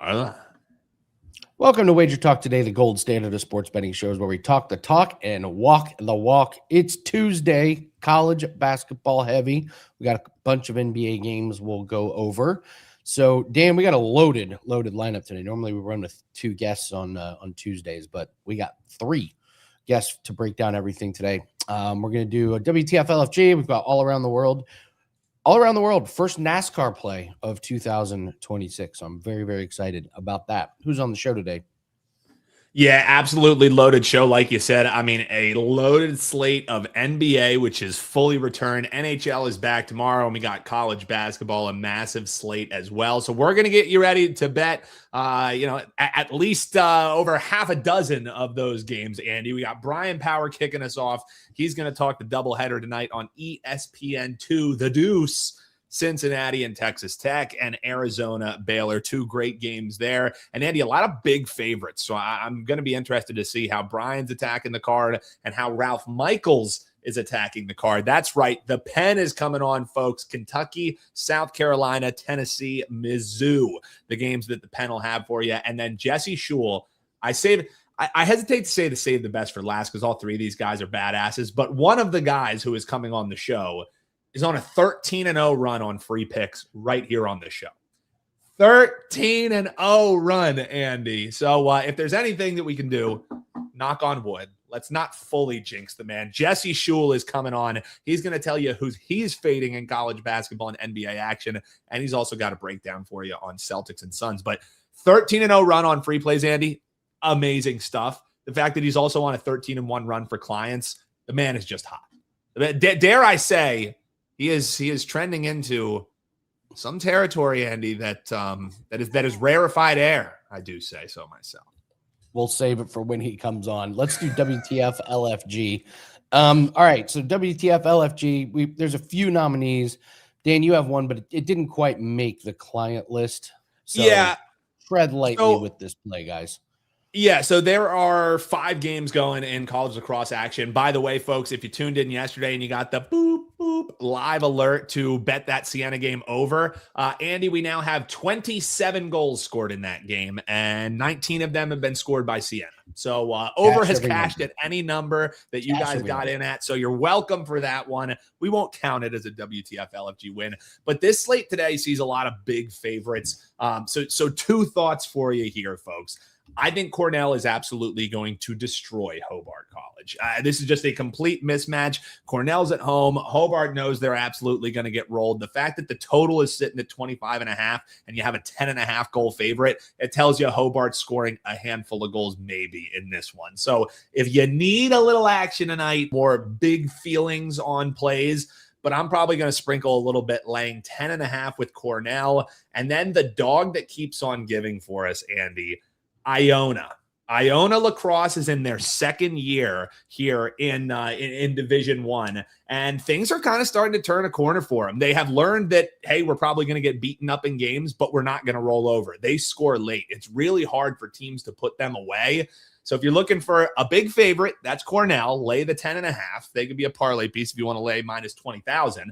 Welcome to WagerTalk Today, the gold standard of sports betting shows where we talk the talk and walk the walk. It's Tuesday, college basketball heavy. We got a bunch of NBA games we'll go over. So, Dan, we got a loaded lineup today. Normally we run with two guests on Tuesdays, but we got three guests to break down everything today. We're going to do a WTF LFG. We've got all around the world. First NASCAR play of 2026. So I'm very, very excited about that. Who's on the show today? Yeah, absolutely loaded show, like you said. I mean, a loaded slate of NBA, which is fully returned. NHL is back tomorrow, and we got college basketball, a massive slate as well. So we're going to get you ready to bet, at least over half a dozen of those games, Andy. We got Bryan Power kicking us off. He's going to talk the doubleheader tonight on ESPN2, The Deuce. Cincinnati and Texas Tech, and Arizona, Baylor. Two great games there. And Andy, a lot of big favorites. So I'm going to be interested to see how Brian's attacking the card and how Ralph Michaels is attacking the card. That's right. The pen is coming on, folks. Kentucky, South Carolina, Tennessee, Mizzou. The games that the pen will have for you. And then Jesse Schule. I hesitate to say to save the best for last because all three of these guys are badasses. But one of the guys who is coming on the show is on a 13-0 run on free picks right here on this show. 13-0 run, Andy. So if there's anything that we can do, knock on wood. Let's not fully jinx the man. Jesse Schule is coming on. He's going to tell you who he's fading in college basketball and NBA action, and he's also got a breakdown for you on Celtics and Suns. But 13-0 run on free plays, Andy, amazing stuff. The fact that he's also on a 13-1 run for clients, the man is just hot. Dare I say, He is trending into some territory, Andy, that is rarefied air. I do say so myself. We'll save it for when he comes on. Let's do WTF LFG. All right, so WTF LFG. There's a few nominees. Dan, you have one, but it didn't quite make the client list. So yeah, tread lightly with this play, guys. Yeah, so there are 5 games going in college lacrosse action. By the way, folks, if you tuned in yesterday and you got the boop, boop, live alert to bet that Siena game over, Andy, we now have 27 goals scored in that game, and 19 of them have been scored by Siena. So over has cashed at any number that you guys got in at, so you're welcome for that one. We won't count it as a WTF LFG win, but this slate today sees a lot of big favorites. So 2 thoughts for you here, folks. I think Cornell is absolutely going to destroy Hobart College. This is just a complete mismatch. Cornell's at home. Hobart knows they're absolutely going to get rolled. The fact that the total is sitting at 25.5 and you have a 10.5 goal favorite, it tells you Hobart's scoring a handful of goals maybe in this one. So if you need a little action tonight, more big feelings on plays, but I'm probably going to sprinkle a little bit, laying 10.5 with Cornell. And then the dog that keeps on giving for us, Andy, Iona Lacrosse is in their second year here in Division I, and things are kind of starting to turn a corner for them. They have learned that, hey, we're probably going to get beaten up in games, but we're not going to roll over. They score late. It's really hard for teams to put them away. So if you're looking for a big favorite, that's Cornell. Lay the 10.5. They could be a parlay piece if you want to lay minus 20,000.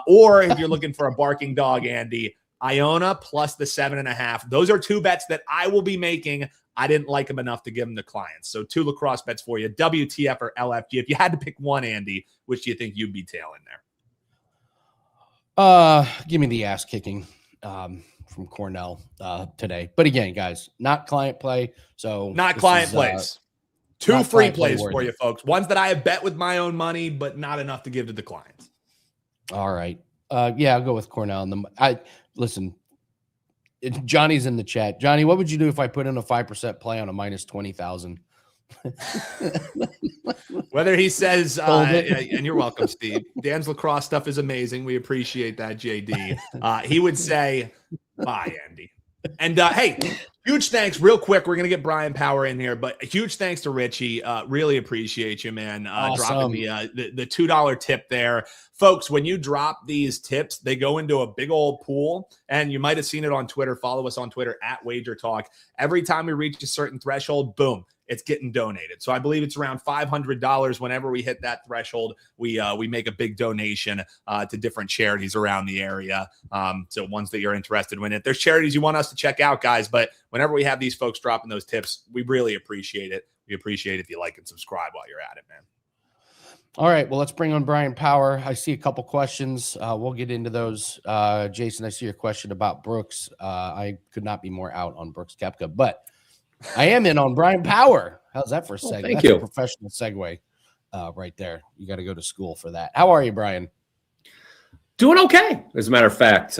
Or if you're looking for a barking dog, Andy, Iona plus the 7.5. Those are 2 bets that I will be making. I didn't like them enough to give them to clients. So 2 lacrosse bets for you, WTF or LFG. If you had to pick one, Andy, which do you think you'd be tailing there? Give me the ass kicking from Cornell today. But again, guys, not client play. So not client plays. 2 free plays for you, folks. Ones that I have bet with my own money, but not enough to give to the clients. All right. Yeah, I'll go with Cornell. Listen, Johnny's in the chat. Johnny, what would you do if I put in a 5% play on a minus 20,000? Whether he says, and you're welcome, Steve. Dan's lacrosse stuff is amazing. We appreciate that, JD. He would say, bye, Andy. And hey, huge thanks. Real quick, we're going to get Bryan Power in here, but a huge thanks to Richie. Really appreciate you, man. Awesome. Dropping the $2 tip there. Folks, when you drop these tips, they go into a big old pool, and you might have seen it on Twitter. Follow us on Twitter at WagerTalk. Every time we reach a certain threshold, boom, it's getting donated. So I believe it's around $500. Whenever we hit that threshold, we make a big donation to different charities around the area. So ones that you're interested in. If there's charities you want us to check out, guys, but whenever we have these folks dropping those tips, we really appreciate it. We appreciate it if you like and subscribe while you're at it, man. All right, well, let's bring on Bryan Power. I see a couple questions. We'll get into those. Jason, I see your question about Brooks. I could not be more out on Brooks Koepka, but I am in on Bryan Power. How's that for a segue? Thank That's you. a professional segue right there. You got to go to school for that. How are you, Bryan? Doing okay, as a matter of fact.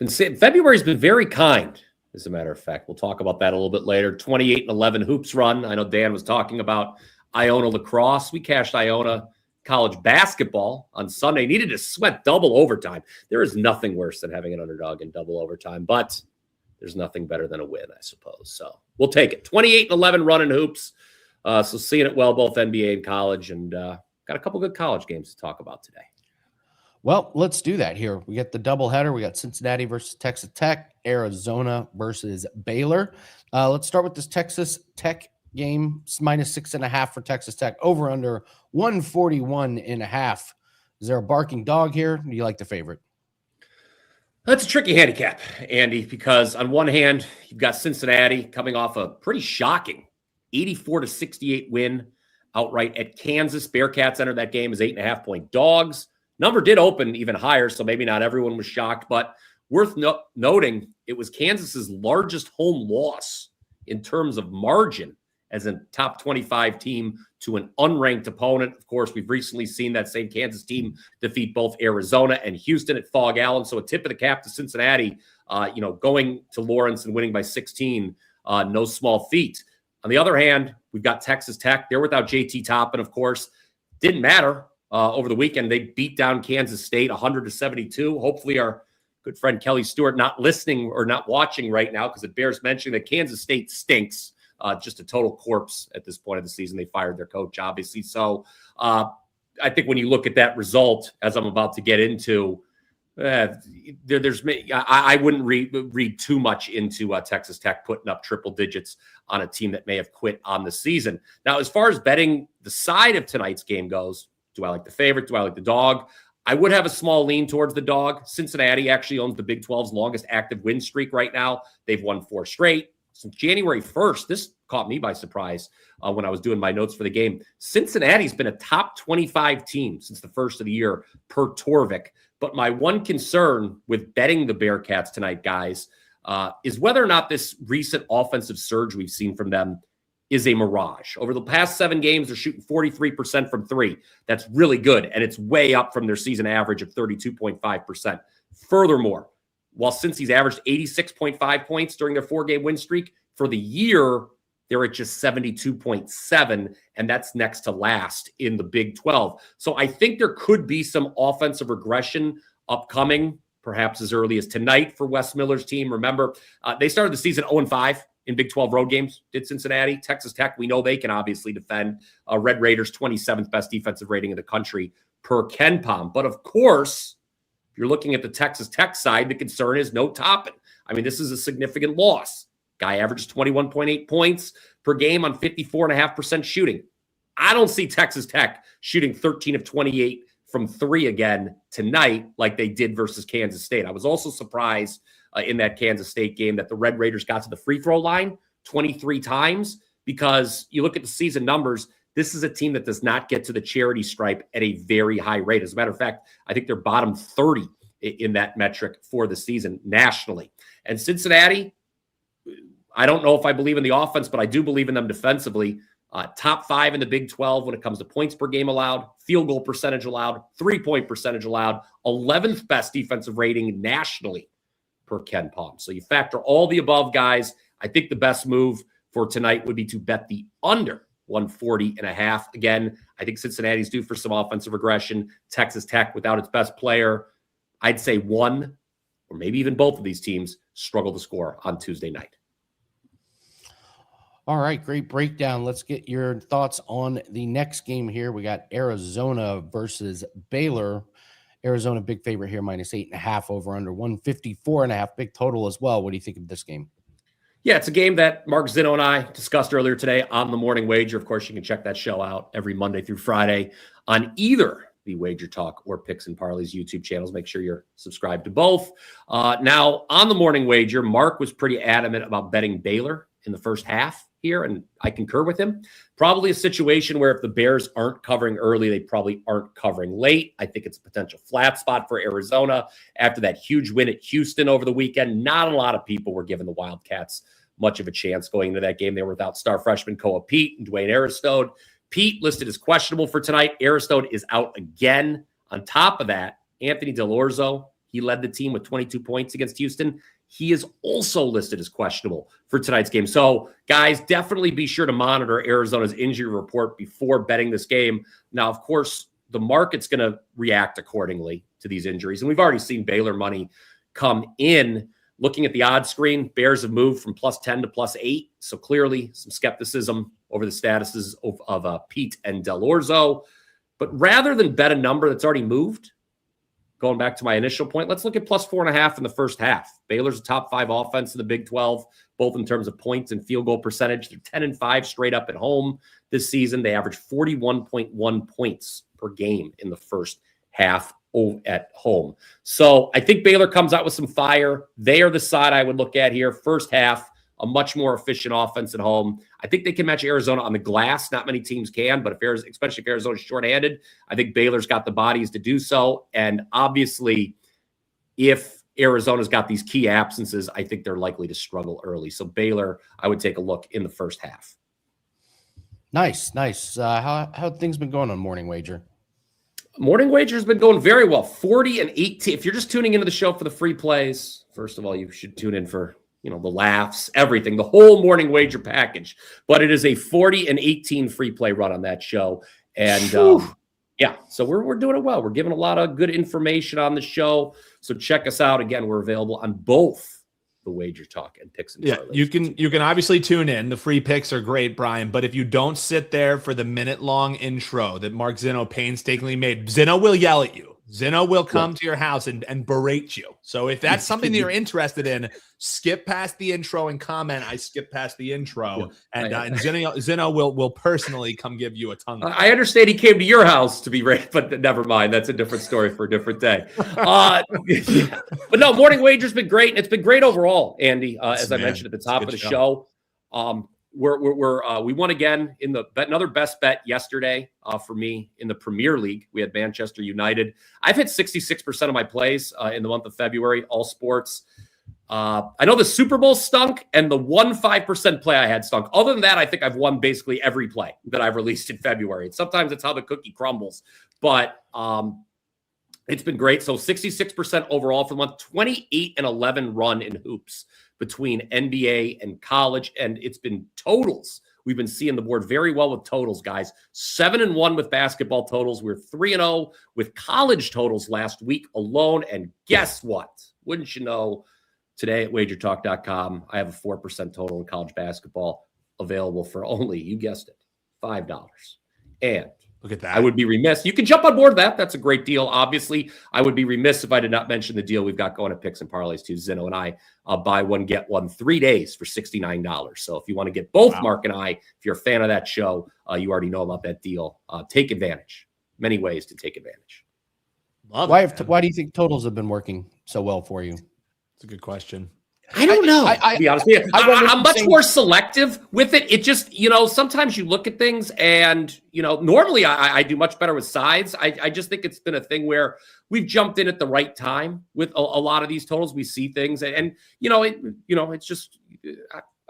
February's been very kind, as a matter of fact. We'll talk about that a little bit later. 28-11 hoops run. I know Dan was talking about Iona lacrosse. We cashed Iona college basketball on Sunday. Needed to sweat double overtime. There is nothing worse than having an underdog in double overtime, but there's nothing better than a win, I suppose. So we'll take it. 28-11 run in hoops. So seeing it well, both NBA and college, and got a couple good college games to talk about today. Well, let's do that here. We got the doubleheader. We got Cincinnati versus Texas Tech, Arizona versus Baylor. Let's start with this Texas Tech game. It's -6.5 for Texas Tech. Over under 141.5. Is there a barking dog here? Do you like the favorite? That's a tricky handicap, Andy, because on one hand, you've got Cincinnati coming off a pretty shocking 84-68 win outright at Kansas. Bearcats entered that game as 8.5-point dogs. Number did open even higher, so maybe not everyone was shocked, but worth noting, it was Kansas's largest home loss in terms of margin as a top 25 team to an unranked opponent. Of course, we've recently seen that same Kansas team defeat both Arizona and Houston at Fog Allen. So a tip of the cap to Cincinnati, going to Lawrence and winning by 16, no small feat. On the other hand, we've got Texas Tech. They're without JT Toppin, of course. Didn't matter. Over the weekend, they beat down Kansas State 100-72. Hopefully our good friend Kelly Stewart not listening or not watching right now, because it bears mentioning that Kansas State stinks. Just a total corpse at this point of the season. They fired their coach, obviously. So I think when you look at that result, as I'm about to get into, I wouldn't read too much into Texas Tech putting up triple digits on a team that may have quit on the season. Now, as far as betting the side of tonight's game goes, do I like the favorite? Do I like the dog? I would have a small lean towards the dog. Cincinnati actually owns the Big 12's longest active win streak right now. They've won 4 straight. Since January 1st, this caught me by surprise when I was doing my notes for the game. Cincinnati's been a top 25 team since the first of the year per Torvik. But my one concern with betting the Bearcats tonight, guys, is whether or not this recent offensive surge we've seen from them is a mirage. Over the past 7 games, they're shooting 43% from 3. That's really good, and it's way up from their season average of 32.5%. Furthermore, while Cincy's averaged 86.5 points during their 4-game win streak, for the year, they're at just 72.7, and that's next to last in the Big 12. So I think there could be some offensive regression upcoming, perhaps as early as tonight for Wes Miller's team. Remember, they started the season 0-5 in Big 12 road games, did Cincinnati. Texas Tech, we know they can obviously defend. Red Raiders, 27th best defensive rating in the country per KenPom. But of course, if you're looking at the Texas Tech side, the concern is no Toppin. I mean, this is a significant loss. Guy averages 21.8 points per game on 54.5% shooting. I don't see Texas Tech shooting 13 of 28 from 3 again tonight like they did versus Kansas State. I was also surprised in that Kansas State game that the Red Raiders got to the free throw line 23 times, because you look at the season numbers, this is a team that does not get to the charity stripe at a very high rate. As a matter of fact, I think they're bottom 30 in that metric for the season nationally. And Cincinnati, I don't know if I believe in the offense, but I do believe in them defensively. Top 5 in the Big 12 when it comes to points per game allowed, field goal percentage allowed, 3-point percentage allowed, 11th best defensive rating nationally per KenPom. So you factor all the above, guys. I think the best move for tonight would be to bet the under 140.5. Again, I think Cincinnati's due for some offensive regression. Texas Tech, without its best player, I'd say one or maybe even both of these teams struggle to score on Tuesday night. All right, great breakdown. Let's get your thoughts on the next game here. We got Arizona versus Baylor. Arizona, big favorite here, -8.5 over under 154.5, big total as well. What do you think of this game? Yeah, it's a game that Mark Zinno and I discussed earlier today on the Morning Wager. Of course, you can check that show out every Monday through Friday on either the Wager Talk or Picks and Parlays YouTube channels. Make sure you're subscribed to both. Now, on the morning wager, Mark was pretty adamant about betting Baylor in the first half here, and I concur with him. Probably a situation where if the Bears aren't covering early, they probably aren't covering late. I think it's a potential flat spot for Arizona after that huge win at Houston over the weekend. Not a lot of people were giving the Wildcats much of a chance going into that game. They were without star freshman Koa Pete and Dwayne Aristode. Pete listed as questionable for tonight. Aristode is out again. On top of that, Anthony Delorzo, he led the team with 22 points against Houston. He is also listed as questionable for tonight's game. So, guys, definitely be sure to monitor Arizona's injury report before betting this game. Now, of course, the market's going to react accordingly to these injuries. And we've already seen Baylor money come in. Looking at the odds screen, Bears have moved from +10 to +8. So clearly some skepticism over the statuses of Pete and Delorzo. But rather than bet a number that's already moved, going back to my initial point, let's look at +4.5 in the first half. Baylor's a top 5 offense in the Big 12, both in terms of points and field goal percentage. They're 10-5 straight up at home this season. They average 41.1 points per game in the first half at home. So I think Baylor comes out with some fire. They are the side I would look at here. First half, a much more efficient offense at home. I think they can match Arizona on the glass. Not many teams can, but especially if Arizona's shorthanded, I think Baylor's got the bodies to do so. And obviously, if Arizona's got these key absences, I think they're likely to struggle early. So Baylor, I would take a look in the first half. Nice. How have things been going on morning wager? Morning wager has been going very well. 40-18. If you're just tuning into the show for the free plays, first of all, you should tune in for the laughs, everything, the whole morning wager package. But it is a 40-18 free play run on that show. And yeah, so we're doing it well. We're giving a lot of good information on the show. So check us out. Again, we're available on both the Wager Talk and Picks and Parlays. You can obviously tune in. The free picks are great, Brian, but if you don't sit there for the minute-long intro that Mark Zinno painstakingly made, Zinno will yell at you. Zinno will come to your house and berate you. So if that's something that you're interested in, skip past the intro and comment, I skip past the intro. And Zinno will personally come give you a tongue. I understand he came to your house to be rated, but never mind. That's a different story for a different day. But no, morning wager's been great. It's been great overall, Andy, as I mentioned at the top of the show. We won again in another best bet yesterday for me in the Premier League. We had Manchester United. I've hit 66% of my plays in the month of February, all sports. I know the Super Bowl stunk and the 1-5% play I had stunk. Other than that, I think I've won basically every play that I've released in February. And sometimes it's how the cookie crumbles, but it's been great. So 66% overall for the month, 28-11 run in hoops between NBA and college. And it's been totals. We've been seeing the board very well with totals, guys. 7-1 with basketball totals. We're 3-0 with college totals last week alone. And guess what? Wouldn't you know, today at WagerTalk.com, I have a 4% total in college basketball available for only, you guessed it, $5. And look at that. I would be remiss. You can jump on board that. That's a great deal. Obviously, I would be remiss if I did not mention the deal we've got going at Picks and Parlays too. Zinno and I buy one, get one, 3 days for $69. So if you want to get both Mark and I, if you're a fan of that show, you already know about that deal. Take advantage. Many ways to take advantage. Why do you think totals have been working so well for you? It's a good question. I don't know. To be honest with you, I'm much more selective with it. It just, sometimes you look at things and, normally I do much better with sides. I just think it's been a thing where we've jumped in at the right time with a lot of these totals. We see things and it's just,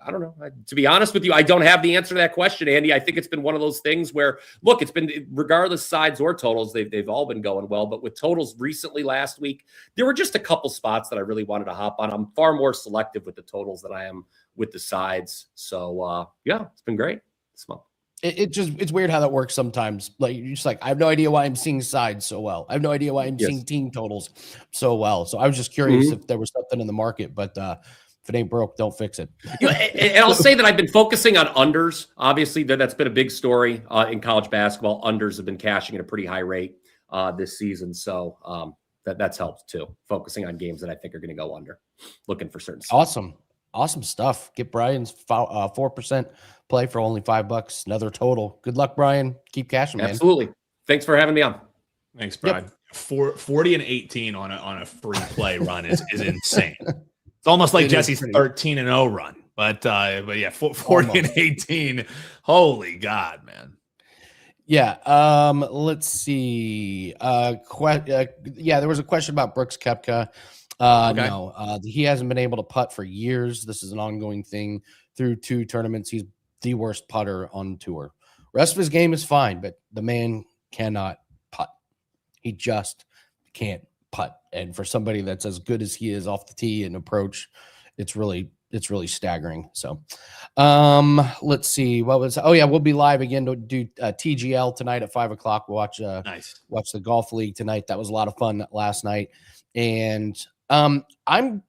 I don't know. To be honest with you, I don't have the answer to that question, Andy. I think it's been one of those things where, look, it's been regardless sides or totals, they've all been going well. But with totals recently last week, there were just a couple spots that I really wanted to hop on. I'm far more selective with the totals than I am with the sides. So, it's been great this month. It's weird how that works sometimes. Like you're just like, I have no idea why I'm seeing sides so well. I have no idea why I'm seeing team totals so well. So I was just curious if there was something in the market, but if it ain't broke, don't fix it. And I'll say that I've been focusing on unders. Obviously, that's been a big story in college basketball. Unders have been cashing at a pretty high rate this season. So that's helped too. Focusing on games that I think are going to go under. Looking for certain stuff. Awesome stuff. Get Brian's 4% play for only $5. Another total. Good luck, Brian. Keep cashing, man. Absolutely. Thanks for having me on. Thanks, Bryan. Yep. 40-18 on a free play run is insane. It's almost like Jesse's 13-0 run. But yeah, 40-18. Holy God, man. Yeah. Let's see. Yeah, there was a question about Brooks Koepka. Okay. No, he hasn't been able to putt for years. This is an ongoing thing through 2 tournaments. He's the worst putter on tour. Rest of his game is fine, but the man cannot putt. He just can't putt. And for somebody that's as good as he is off the tee and approach, it's really staggering. So let's see. We'll be live again to do TGL tonight at 5:00. We'll watch the golf league tonight. That was a lot of fun last night. And I'm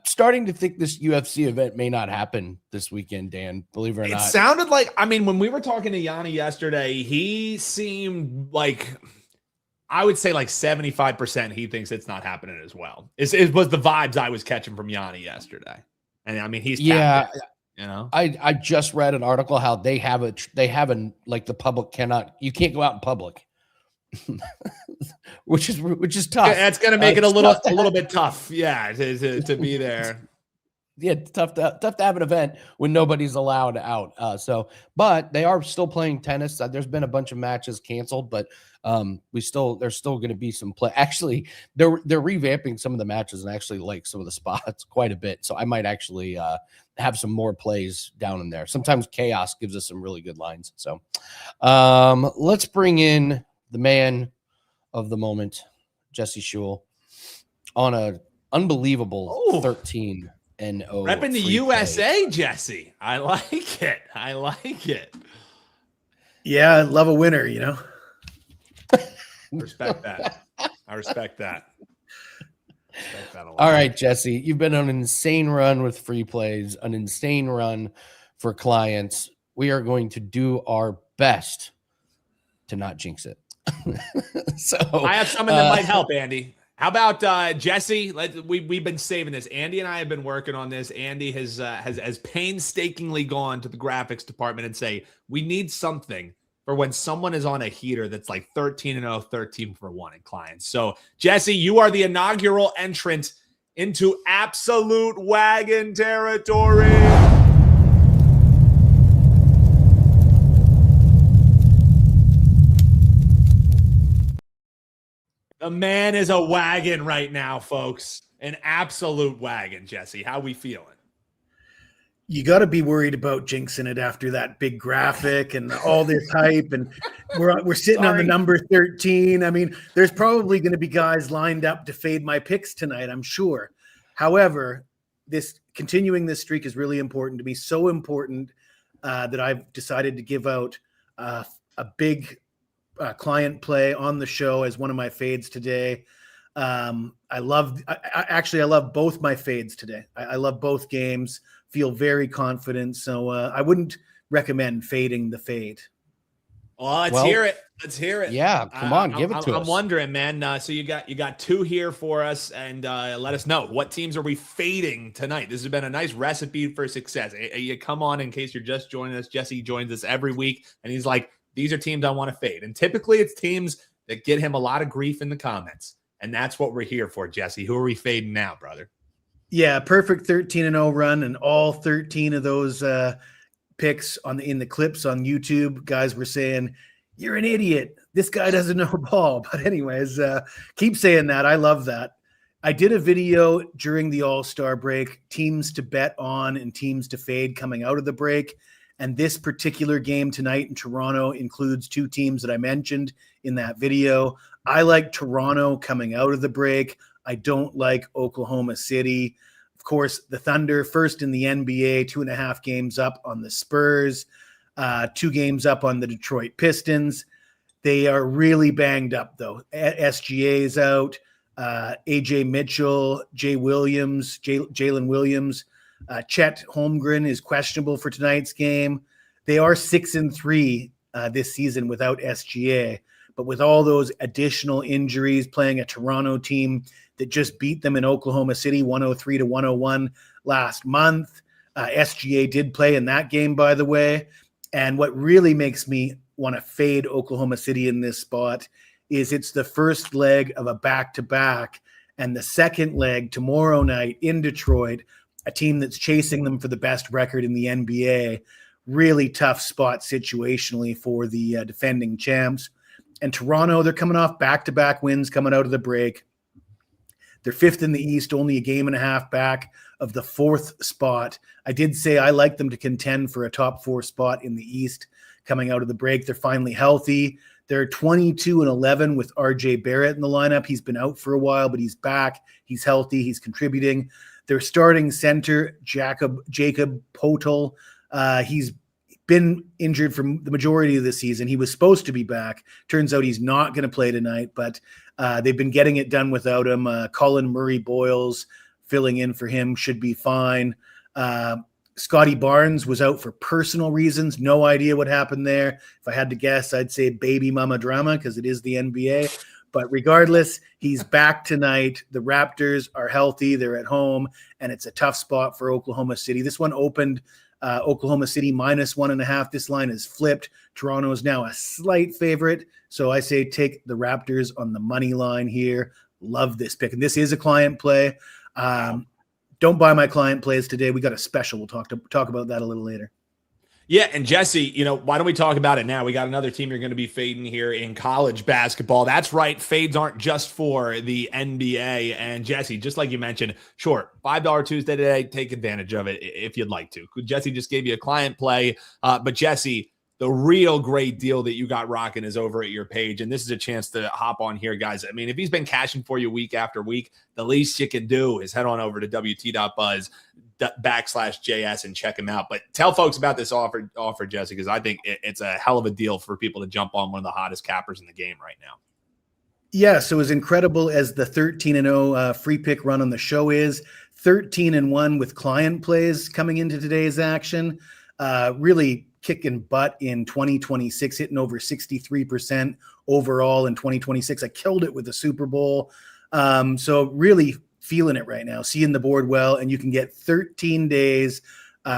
starting to think this UFC event may not happen this weekend, Dan, believe it or not. It sounded like, when we were talking to Yanni yesterday, he seemed like, I would say like 75% he thinks it's not happening as well. It was the vibes I was catching from Yanni yesterday. And he's tapped in, I just read an article how they have like the public you can't go out in public. which is tough. That's going to make it a little bit tough. Yeah, to be there. Yeah, tough to have an event when nobody's allowed out. But they are still playing tennis. There's been a bunch of matches canceled, but there's still going to be some play. Actually, they're revamping some of the matches and actually like some of the spots quite a bit. So I might actually have some more plays down in there. Sometimes chaos gives us some really good lines. So let's bring in the man of the moment, Jesse Schule, on a unbelievable 13-0. Repping the USA, play. Jesse. I like it. Yeah, I love a winner, Respect that. I respect that. A lot. All right, Jesse, you've been on an insane run with free plays, an insane run for clients. We are going to do our best to not jinx it. So I have something that might help, Andy. How about Jesse? We've been saving this. Andy and I have been working on this. Andy has painstakingly gone to the graphics department and say, we need something for when someone is on a heater that's like 13-0, 13-for-1 in clients. So Jesse, you are the inaugural entrant into absolute wagon territory. The man is a wagon right now, folks. An absolute wagon, Jesse. How we feeling? You got to be worried about jinxing it after that big graphic and all this hype. And we're sitting on the number 13. There's probably going to be guys lined up to fade my picks tonight, I'm sure. However, continuing this streak is really important to me. So important that I've decided to give out a big client play on the show as one of my fades today. I love both my fades today. I love both games, feel very confident. So I wouldn't recommend fading the fade. Well, let's hear it. Let's hear it. Yeah, come on, give it to us. I'm wondering, man. So you got 2 here for us, and let us know what teams are we fading tonight. This has been a nice recipe for success. You come on in case you're just joining us. Jesse joins us every week, and he's like, these are teams I want to fade. And typically it's teams that get him a lot of grief in the comments. And that's what we're here for, Jesse. Who are we fading now, brother? Yeah, perfect 13-0 run. And all 13 of those picks in the clips on YouTube, guys were saying, you're an idiot. This guy doesn't know ball. But anyways, keep saying that. I love that. I did a video during the All-Star break, teams to bet on and teams to fade coming out of the break. And this particular game tonight in Toronto includes 2 teams that I mentioned in that video. I like Toronto coming out of the break. I don't like Oklahoma City. Of course, the Thunder, first in the NBA, 2.5 games up on the Spurs, 2 games up on the Detroit Pistons. They are really banged up, though. SGA is out. AJ Mitchell, Jalen Williams. Chet Holmgren is questionable for tonight's game. They are 6-3 this season without SGA, but with all those additional injuries, playing a Toronto team that just beat them in Oklahoma City 103-101 last month. SGA did play in that game, by the way. And what really makes me want to fade Oklahoma City in this spot is it's the first leg of a back-to-back, and the second leg tomorrow night in Detroit, a team that's chasing them for the best record in the NBA. Really tough spot situationally for the defending champs. And Toronto, they're coming off back-to-back wins coming out of the break. They're fifth in the East, only a game and a half back of the fourth spot. I did say I like them to contend for a top 4 spot in the East coming out of the break. They're finally healthy. They're 22-11 with RJ Barrett in the lineup. He's been out for a while, but he's back. He's healthy. He's contributing. Their starting center, Jacob Poeltl, he's been injured for the majority of the season. He was supposed to be back. Turns out he's not going to play tonight, but they've been getting it done without him. Colin Murray-Boyles filling in for him should be fine. Scotty Barnes was out for personal reasons. No idea what happened there. If I had to guess, I'd say baby mama drama because it is the NBA. But regardless, he's back tonight. The Raptors are healthy. They're at home, and it's a tough spot for Oklahoma City. This one opened Oklahoma City -1.5. This line is flipped. Toronto is now a slight favorite. So I say take the Raptors on the money line here. Love this pick. And this is a client play. Don't buy my client plays today. We got a special. We'll talk about that a little later. Yeah, and Jesse, why don't we talk about it now? We got another team you're going to be fading here in college basketball. That's right. Fades aren't just for the NBA. And Jesse, just like you mentioned, sure, $5 Tuesday today, take advantage of it if you'd like to. Jesse just gave you a client play. But Jesse, the real great deal that you got rocking is over at your page. And this is a chance to hop on here, guys. I mean, if he's been cashing for you week after week, the least you can do is head on over to WT.buzz/JS and check him out. But tell folks about this offer, Jesse, because I think it's a hell of a deal for people to jump on one of the hottest cappers in the game right now. Yeah, so as incredible as the 13-0 free pick run on the show is, 13-1 with client plays coming into today's action, really kicking butt in 2026, hitting over 63% overall in 2026. I killed it with the Super Bowl. So really feeling it right now, seeing the board well, and you can get 13 days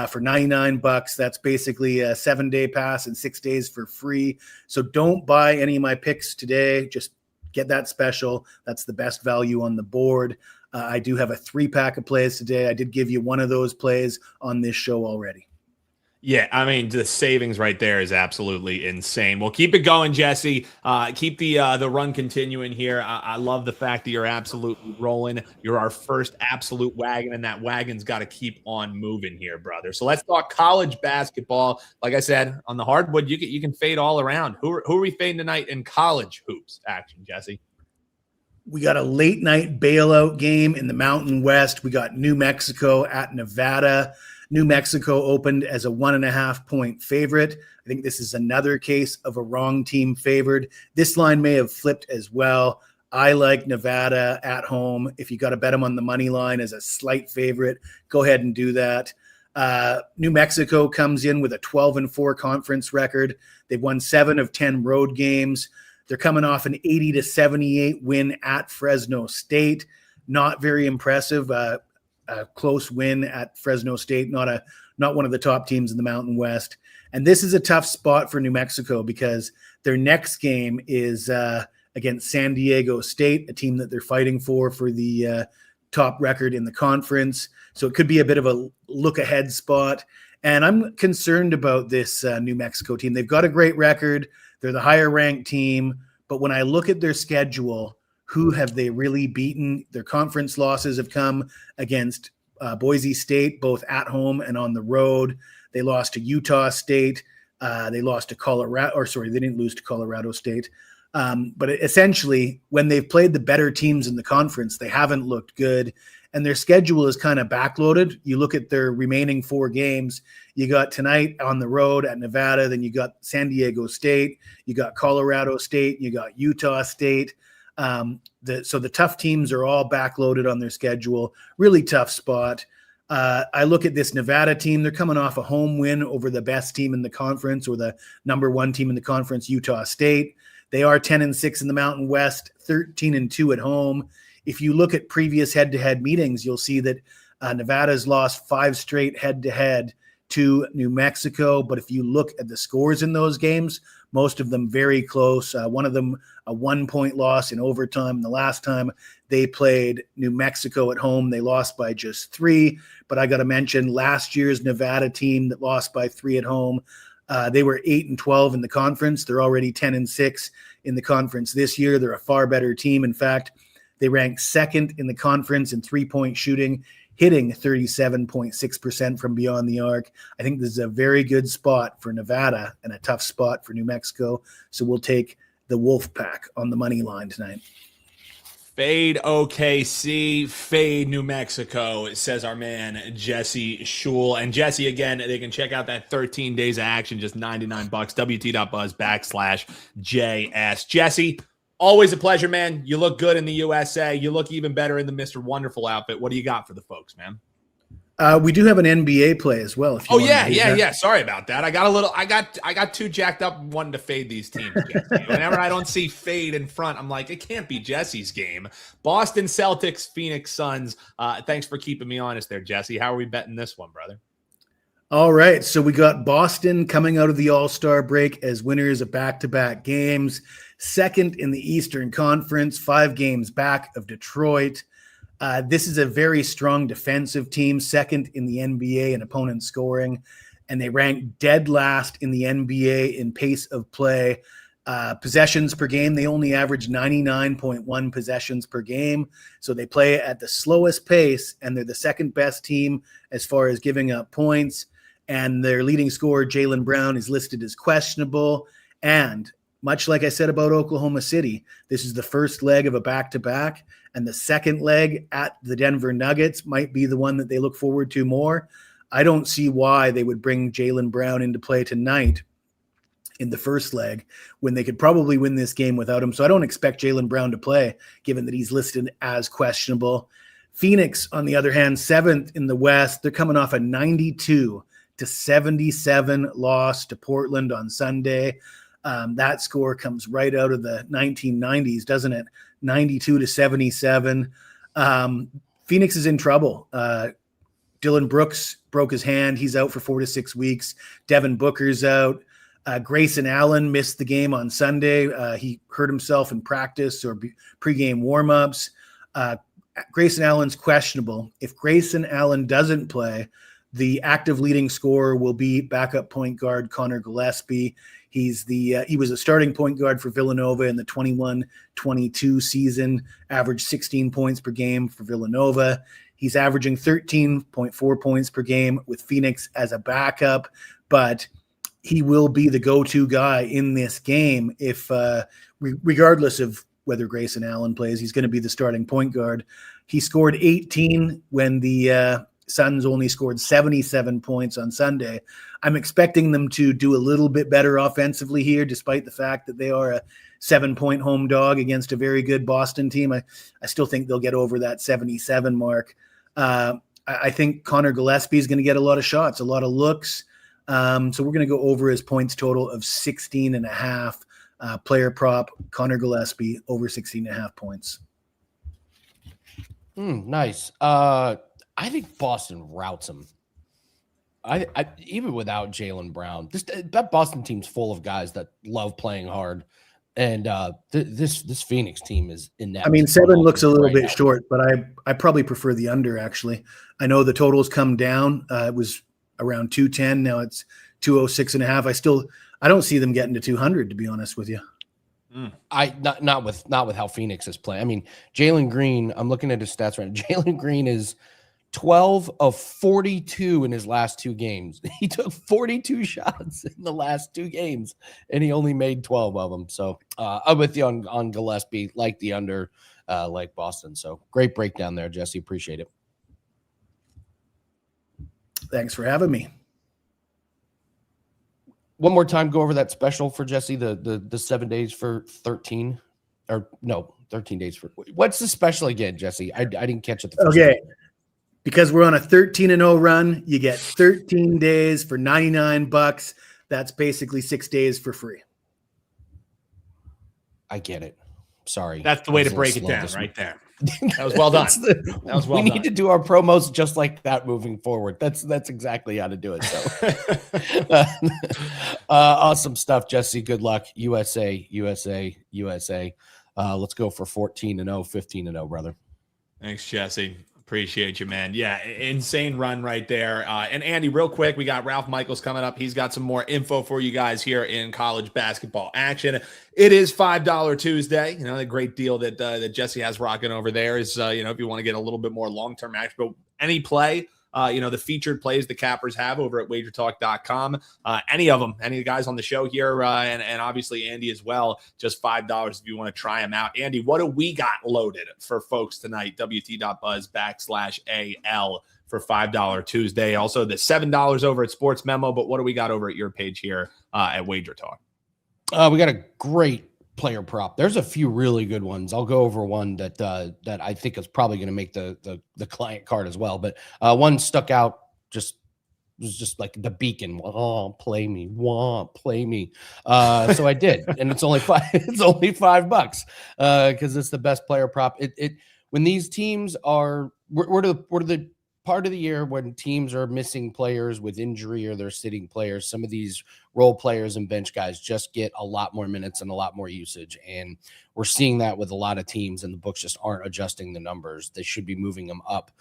for $99. That's basically a 7-day pass and 6 days for free. So don't buy any of my picks today. Just get that special. That's the best value on the board. I do have a 3-pack of plays today. I did give you one of those plays on this show already. Yeah, I mean, the savings right there is absolutely insane. Well, keep it going, Jesse. Keep the run continuing here. I love the fact that you're absolutely rolling. You're our first absolute wagon, and that wagon's got to keep on moving here, brother. So let's talk college basketball. Like I said, on the hardwood, you can fade all around. Who are we fading tonight in college hoops action, Jesse? We got a late night bailout game in the Mountain West. We got New Mexico at Nevada. New Mexico opened as a 1.5-point favorite. I think this is another case of a wrong team favored. This line may have flipped as well. I like Nevada at home. If you got to bet them on the money line as a slight favorite, go ahead and do that. New Mexico comes in with a 12-4 conference record. They've won 7 of 10 road games. They're coming off an 80-78 win at Fresno State. Not very impressive. A close win at Fresno State, not one of the top teams in the Mountain West. And this is a tough spot for New Mexico because their next game is against San Diego State, a team that they're fighting for the top record in the conference. So it could be a bit of a look ahead spot. And I'm concerned about this New Mexico team. They've got a great record. They're the higher ranked team. But when I look at their schedule, who have they really beaten? Their conference losses have come against Boise State, both at home and on the road. They lost to Utah State. They lost to they didn't lose to Colorado State. But essentially, when they've played the better teams in the conference, they haven't looked good. And their schedule is kind of backloaded. You look at their remaining 4 games. You got tonight on the road at Nevada. Then you got San Diego State. You got Colorado State. You got Utah State. So the tough teams are all backloaded on their schedule. Really tough spot. I look at this Nevada team. They're coming off a home win over the best team in the conference, or the number 1 team in the conference, Utah State. They are 10-6 in the Mountain West, 13-2 at home. If you look at previous head-to-head meetings, you'll see that Nevada's lost 5 straight head-to-head to New Mexico. But if you look at the scores in those games, most of them very close. One of them a 1-point loss in overtime. The last time they played New Mexico at home, they lost by just 3. But I got to mention last year's Nevada team that lost by 3 at home. They were 8-12 in the conference. They're already 10-6 in the conference this year. They're a far better team. In fact, they rank second in the conference in 3-point shooting, hitting 37.6% from beyond the arc. I think this is a very good spot for Nevada and a tough spot for New Mexico. So we'll take the Wolfpack on the money line tonight. Fade OKC, fade New Mexico, says our man Jesse Schule. And Jesse, again, they can check out that 13 days of action, just $99, WT.buzz/JS. Jesse, always a pleasure, man. You look good in the USA. You look even better in the Mr. Wonderful outfit. What do you got for the folks, man? We do have an NBA play as well. If you yeah. Sorry about that. I got too jacked up wanting to fade these teams, Jesse. Whenever I don't see fade in front, I'm like, it can't be Jesse's game. Boston Celtics, Phoenix Suns. Thanks for keeping me honest there, Jesse. How are we betting this one, brother? All right. So we got Boston coming out of the All-Star break as winners of back-to-back games. Second in the Eastern Conference, 5 games back of Detroit. This is a very strong defensive team, second in the NBA in opponent scoring, and they rank dead last in the NBA in pace of play. Possessions per game, they only average 99.1 possessions per game, so they play at the slowest pace, and they're the second best team as far as giving up points, and their leading scorer, Jaylen Brown, is listed as questionable, and much like I said about Oklahoma City, this is the first leg of a back-to-back, and the second leg at the Denver Nuggets might be the one that they look forward to more. I don't see why they would bring Jaylen Brown into play tonight in the first leg when they could probably win this game without him. So I don't expect Jaylen Brown to play, given that he's listed as questionable. Phoenix, on the other hand, 7th in the West. They're coming off a 92-77 loss to Portland on Sunday. That score comes right out of the 1990s, doesn't it? 92-77. Phoenix is in trouble. Dylan Brooks broke his hand. He's out for 4 to 6 weeks. Devin Booker's out. Grayson Allen missed the game on Sunday. He hurt himself in practice or pregame warmups. Grayson Allen's questionable. If Grayson Allen doesn't play, the active leading scorer will be backup point guard Connor Gillespie. He was a starting point guard for Villanova in the 21-22 season, averaged 16 points per game for Villanova. He's averaging 13.4 points per game with Phoenix as a backup, but he will be the go-to guy in this game if, regardless of whether Grayson Allen plays, he's going to be the starting point guard. He scored 18 when the Suns only scored 77 points on Sunday. I'm expecting them to do a little bit better offensively here, despite the fact that they are a 7-point home dog against a very good Boston team. I still think they'll get over that 77 mark. I think Connor Gillespie is going to get a lot of shots, a lot of looks. So we're going to go over his points total of 16.5. Player prop, Connor Gillespie, over 16.5 points. Nice. I think Boston routs them. I even without Jaylen Brown, that Boston team's full of guys that love playing hard, and this Phoenix team is in that. I mean, 7 looks a little bit short, but I probably prefer the under. Actually, I know the totals come down. It was around 210. Now it's 206.5. I don't see them getting to 200, to be honest with you. Not with how Phoenix is playing. I mean, Jalen Green. I'm looking at his stats right now. Jalen Green is 12 of 42 in his last 2 games. He took 42 shots in the last 2 games, and he only made 12 of them. So I'm with you on Gillespie, like the under, like Boston. So great breakdown there, Jesse. Appreciate it. Thanks for having me. One more time, go over that special for Jesse, the 7 days for 13, or no, 13 days for. What's the special again, Jesse? I didn't catch it. Okay. Because we're on a 13-0 run, you get 13 days for $99. That's basically 6 days for free. I get it. Sorry. That's the way to break it down right there. That was well done. That was well done. We need to do our promos just like that moving forward. That's exactly how to do it. So awesome stuff, Jesse. Good luck. USA. Let's go for 14-0, 15-0, brother. Thanks, Jesse. Appreciate you, man. Yeah, insane run right there. And Andy, real quick, we got Ralph Michaels coming up. He's got some more info for you guys here in college basketball action. It is $5 Tuesday. You know, the great deal that Jesse has rocking over there is, if you want to get a little bit more long-term action, but any play, the featured plays the Cappers have over at WagerTalk.com. Any of them, any of the guys on the show here, and obviously Andy as well, just $5 if you want to try them out. Andy, what do we got loaded for folks tonight? WT.buzz/AL for $5 Tuesday. Also, the $7 over at Sports Memo, but what do we got over at your page here at WagerTalk? We got a great player prop. There's a few really good ones. I'll go over one that I think is probably going to make the client card as well. But one stuck out, was just like the beacon. Oh, play me. So I did, and it's only $5 because it's the best player prop. When these teams are we're the part of the year when teams are missing players with injury or they're sitting players, some of these role players and bench guys just get a lot more minutes and a lot more usage. And we're seeing that with a lot of teams, and the books just aren't adjusting the numbers. They should be moving them up.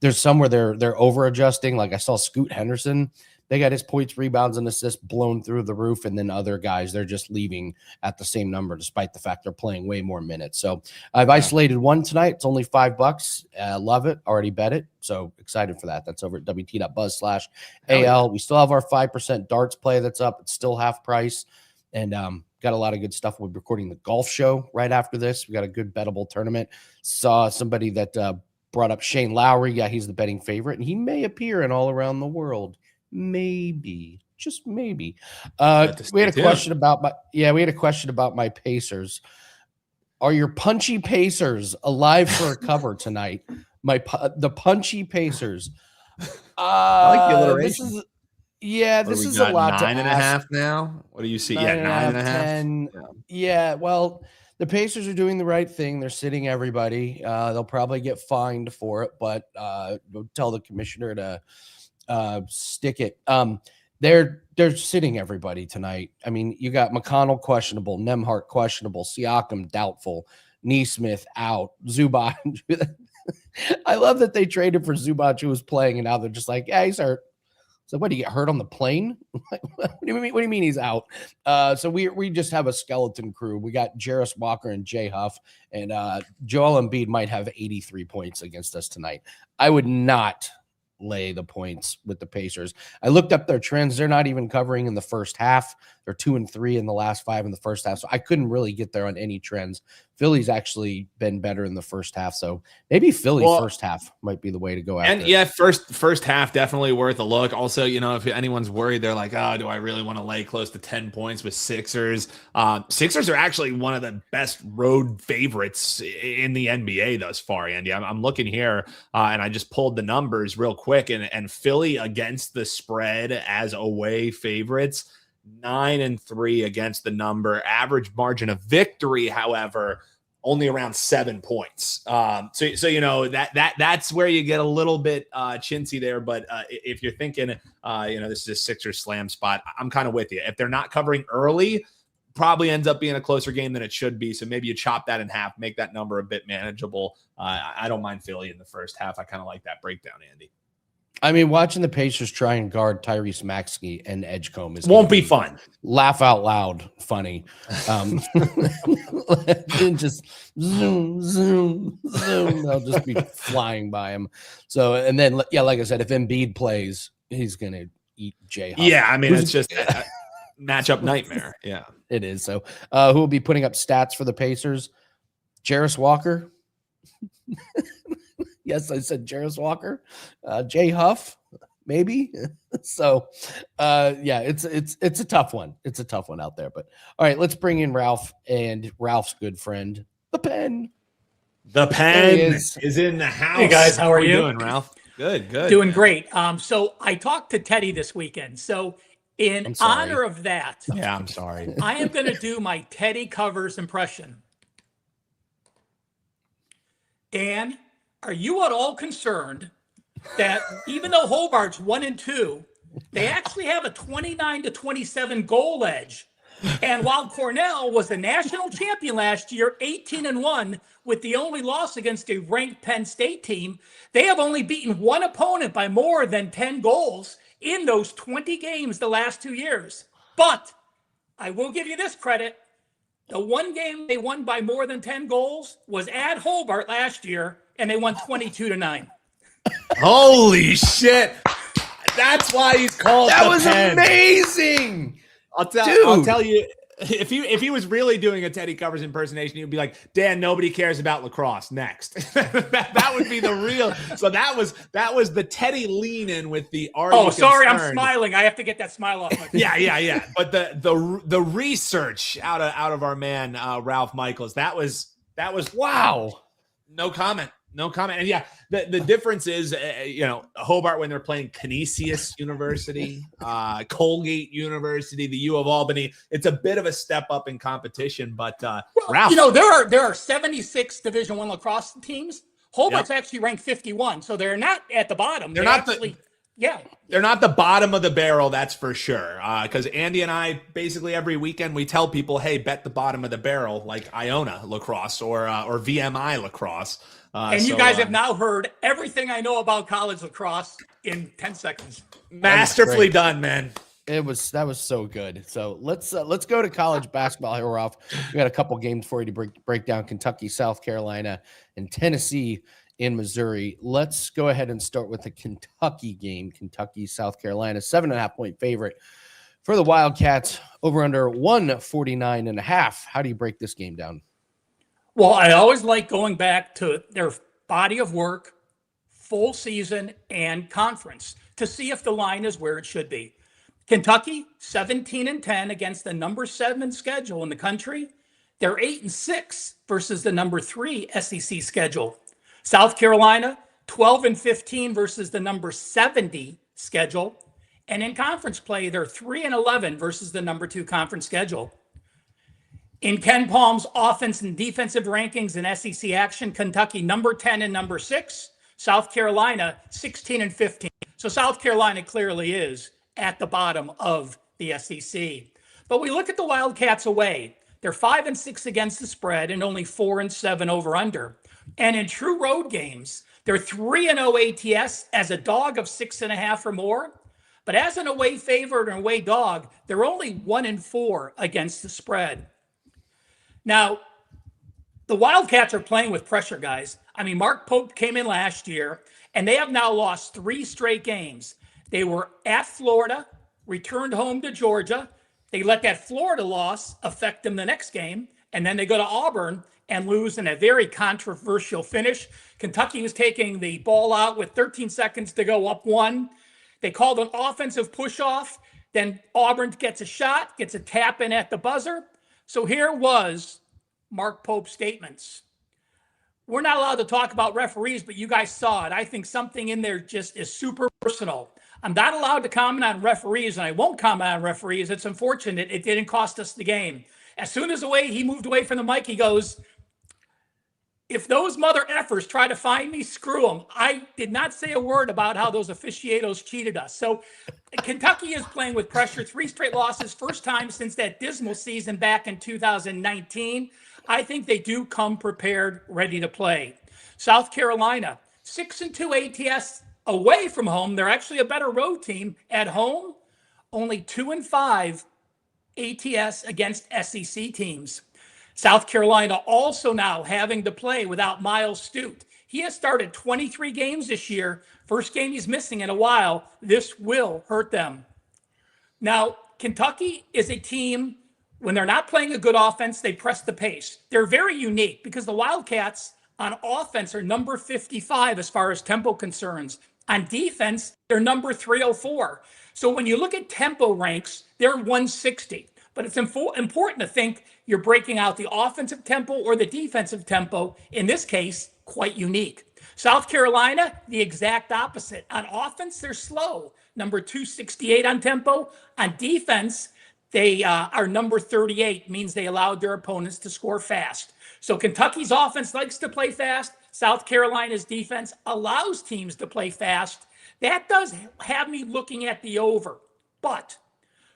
There's some where they're over adjusting. Like I saw Scoot Henderson, they got his points, rebounds, and assists blown through the roof. And then other guys, they're just leaving at the same number, despite the fact they're playing way more minutes. So I've isolated one tonight. It's only $5. Love it. Already bet it. So excited for that. That's over at WT.buzz/AL. We still have our 5% darts play that's up. It's still half price. And got a lot of good stuff. We're recording the golf show right after this. We got a good bettable tournament. Saw somebody that brought up Shane Lowry. Yeah, he's the betting favorite, and he may appear in All Around the World. Maybe, just maybe. We had a question about my Pacers. Are your punchy Pacers alive for a cover tonight? The punchy Pacers. I like the alliteration. This is a lot. 9.5 now. What do you see? 9.5. Yeah. Well, the Pacers are doing the right thing. They're sitting everybody. They'll probably get fined for it, but tell the commissioner to stick it. They're sitting everybody tonight. I mean, you got McConnell questionable, Nembhard questionable, Siakam doubtful, Nesmith out, Zubac. I love that they traded for Zubac, who was playing, and now they're just like, yeah, he's hurt. So what, do you get hurt on the plane? What do you mean he's out? So we just have a skeleton crew. We got Jarris Walker and Jay Huff, and Joel Embiid might have 83 points against us tonight. I would not lay the points with the Pacers. I looked up their trends. They're not even covering in the first half. They're 2-3 in the last 5 in the first half. So I couldn't really get there on any trends. Philly's actually been better in the first half. So maybe Philly first half might be the way to go after. And yeah, first half definitely worth a look. Also, if anyone's worried, they're like, oh, do I really want to lay close to 10 points with Sixers? Sixers are actually one of the best road favorites in the NBA thus far, Andy. I'm looking here, and I just pulled the numbers real quick, and Philly against the spread as away favorites, 9-3 against the number. Average margin of victory, however, only around 7 points. So that's where you get a little bit chintzy there. But if you're thinking, this is a Sixers slam spot, I'm kind of with you. If they're not covering early, probably ends up being a closer game than it should be. So maybe you chop that in half, make that number a bit manageable. I don't mind Philly in the first half. I kind of like that breakdown, Andy. I mean, watching the Pacers try and guard Tyrese Maxey and Edgecombe won't be fun. Laugh out loud, funny. And just zoom. They'll just be flying by him. So, and then, yeah, like I said, if Embiid plays, he's going to eat Jay Huff. Yeah, I mean, it's just a matchup nightmare. Yeah, it is. So, who will be putting up stats for the Pacers? Jarris Walker. Yes, I said Jarris Walker, Jay Huff, maybe. So, it's a tough one. It's a tough one out there. But all right, let's bring in Ralph and Ralph's good friend, the Pen. The Pen is in the house. Hey guys, how are you doing, Ralph? Good. Doing great. So I talked to Teddy this weekend. So in honor of that, yeah, I'm sorry. I am going to do my Teddy Covers impression. Dan, are you at all concerned that even though Hobart's 1-2, they actually have a 29-27 goal edge? And while Cornell was the national champion last year, 18-1, with the only loss against a ranked Penn State team, they have only beaten one opponent by more than 10 goals in those 20 games the last 2 years. But I will give you this credit. The one game they won by more than 10 goals was at Hobart last year, and they won 22-9. Holy shit. That's why he's called That the was Pen. Amazing. I'll tell you, if he was really doing a Teddy Covers impersonation, he'd be like, Dan, nobody cares about lacrosse. Next. that would be the real. So that was the Teddy lean in with the Oh, sorry, I'm smiling. I have to get that smile off my face. Yeah. But the research out of our man Ralph Michaels, that was wow. No comment. And yeah, the difference is, Hobart, when they're playing Canisius University, Colgate University, the U of Albany, it's a bit of a step up in competition. But Ralph, there are 76 Division I lacrosse teams. Hobart's actually ranked 51, so they're not at the bottom. They're not the bottom of the barrel, that's for sure. Because Andy and I, basically every weekend, we tell people, hey, bet the bottom of the barrel, like Iona lacrosse or VMI lacrosse. And you guys have now heard everything I know about college lacrosse in 10 seconds. Masterfully done, man. That was so good. So let's go to college basketball here, Ralph. We got a couple games for you to break down: Kentucky, South Carolina, and Tennessee in Missouri. Let's go ahead and start with the Kentucky game. Kentucky, South Carolina, 7.5-point favorite for the Wildcats, over under 149.5. How do you break this game down? Well, I always like going back to their body of work, full season, and conference to see if the line is where it should be. Kentucky, 17-10 against the number 7 schedule in the country. They're 8-6 versus the number 3 SEC schedule. South Carolina, 12-15 versus the number 70 schedule. And in conference play, they're 3-11 versus the number 2 conference schedule. In Ken Palm's offense and defensive rankings in SEC Action, Kentucky number 10 and number 6, South Carolina 16-15. So South Carolina clearly is at the bottom of the SEC. But we look at the Wildcats away. They're 5-6 against the spread and only 4-7 over under. And in true road games, they're 3-0 ATS as a dog of 6.5 or more. But as an away favorite or away dog, they're only 1-4 against the spread. Now, the Wildcats are playing with pressure, guys. I mean, Mark Pope came in last year, and they have now lost 3 straight games. They were at Florida, returned home to Georgia. They let that Florida loss affect them the next game, and then they go to Auburn and lose in a very controversial finish. Kentucky was taking the ball out with 13 seconds to go, up 1. They called an offensive push-off. Then Auburn gets a shot, gets a tap in at the buzzer. So here was Mark Pope's statements. We're not allowed to talk about referees, but you guys saw it. I think something in there just is super personal. I'm not allowed to comment on referees, and I won't comment on referees. It's unfortunate. It didn't cost us the game. As soon as he moved away from the mic, he goes, if those mother effers try to find me, screw them. I did not say a word about how those aficionados cheated us. So Kentucky is playing with pressure. 3 straight losses, first time since that dismal season back in 2019. I think they do come prepared, ready to play. South Carolina, 6-2 ATS away from home. They're actually a better road team. At home, only 2-5 ATS against SEC teams. South Carolina also now having to play without Miles Stute. He has started 23 games this year. First game he's missing in a while. This will hurt them. Now, Kentucky is a team, when they're not playing a good offense, they press the pace. They're very unique because the Wildcats on offense are number 55 as far as tempo concerns. On defense, they're number 304. So when you look at tempo ranks, they're 160. But it's important to think you're breaking out the offensive tempo or the defensive tempo. In this case, quite unique. South Carolina, the exact opposite. On offense, they're slow. Number 268 on tempo. On defense, they are number 38, means they allowed their opponents to score fast. So Kentucky's offense likes to play fast. South Carolina's defense allows teams to play fast. That does have me looking at the over. But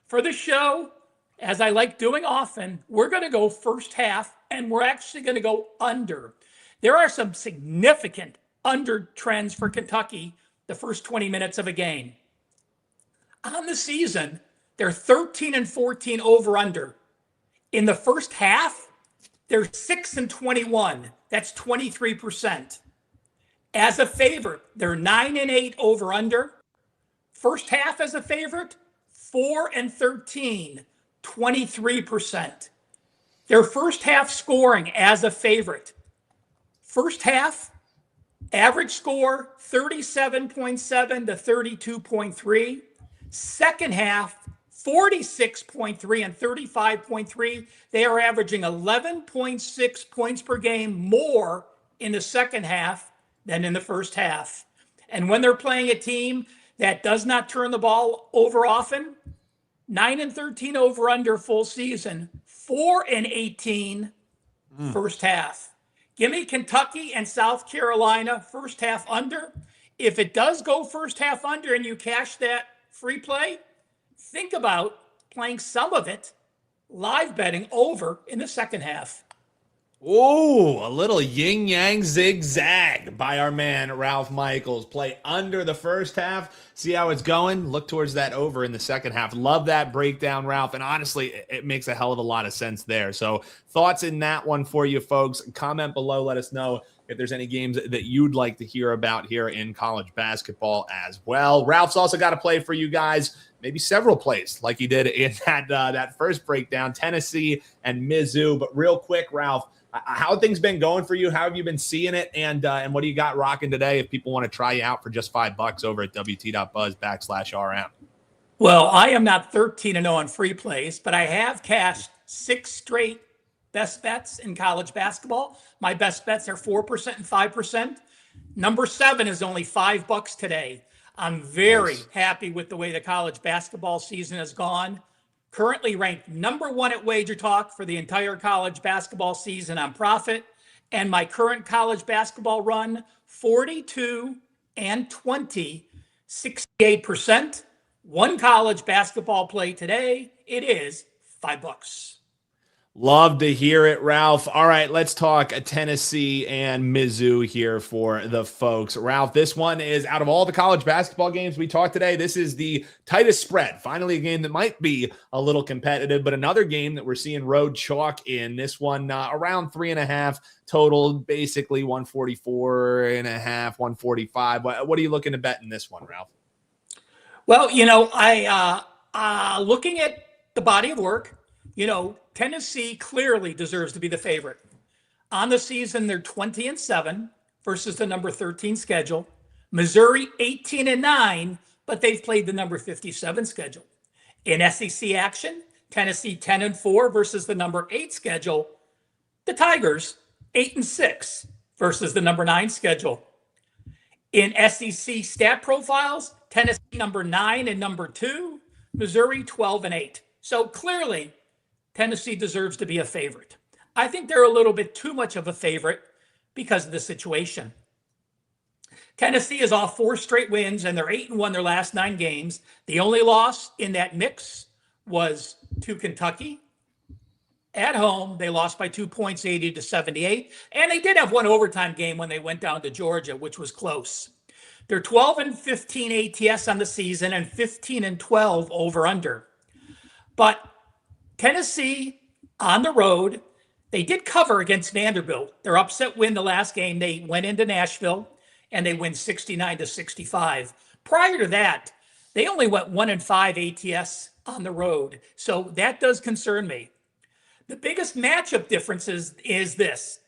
for the show, as I like doing often, we're going to go first half, and we're actually going to go under. There are some significant under trends for Kentucky the first 20 minutes of a game. On the season, they're 13-14 over under. In the first half, they're 6-21. That's 23%. As a favorite, they're 9-8 over under. First half as a favorite, 4-13, 23%. Their first half scoring as a favorite. First half, average score 37.7 to 32.3. Second half, 46.3 and 35.3. They are averaging 11.6 points per game more in the second half than in the first half. And when they're playing a team that does not turn the ball over often, 9-13 over under full season, 4-18 first half. Give me Kentucky and South Carolina first half under. If it does go first half under and you cash that free play, think about playing some of it live betting over in the second half. Oh, a little yin yang zigzag by our man Ralph Michaels. Play under the first half, see how it's going, look towards that over in the second half. Love that breakdown, Ralph, and honestly, it makes a hell of a lot of sense there. So thoughts in that one for you folks. Comment below, let us know if there's any games that you'd like to hear about here in college basketball as well. Ralph's also got a play for you guys, maybe several plays like he did in that first breakdown, Tennessee and Mizzou. But real quick, Ralph, how have things been going for you? How have you been seeing it? And what do you got rocking today if people want to try you out for just $5 over at wt.buzz/RM? Well, I am not 13-0 on free plays, but I have cashed 6 straight best bets in college basketball. My best bets are 4% and 5%. Number 7 is only $5 today. I'm very happy with the way the college basketball season has gone. Currently ranked number 1 at WagerTalk for the entire college basketball season on profit. And my current college basketball run, 42-20, 68%. One college basketball play today, it is $5. Love to hear it, Ralph. All right, let's talk Tennessee and Mizzou here for the folks. Ralph, this one is out of all the college basketball games we talked today, this is the tightest spread. Finally, a game that might be a little competitive, but another game that we're seeing road chalk in. This one around 3.5 total, basically 144.5, 145. What are you looking to bet in this one, Ralph? Well, looking at the body of work, Tennessee clearly deserves to be the favorite. On the season, they're 20-7 versus the number 13 schedule. Missouri 18-9, but they've played the number 57 schedule. In SEC action, Tennessee 10-4 versus the number 8 schedule. The Tigers 8-6 versus the number 9 schedule. In SEC stat profiles, Tennessee number 9 and number 2, Missouri 12-8. So clearly, Tennessee deserves to be a favorite. I think they're a little bit too much of a favorite because of the situation. Tennessee is off 4 straight wins, and they're 8-1 their last 9 games. The only loss in that mix was to Kentucky. At home, they lost by 2 points, 80-78. And they did have one overtime game when they went down to Georgia, which was close. They're 12-15 ATS on the season and 15-12 over under. But Tennessee on the road, they did cover against Vanderbilt. Their upset win the last game, they went into Nashville and they win 69-65. Prior to that, they only went 1-5 ATS on the road. So that does concern me. The biggest matchup difference is this.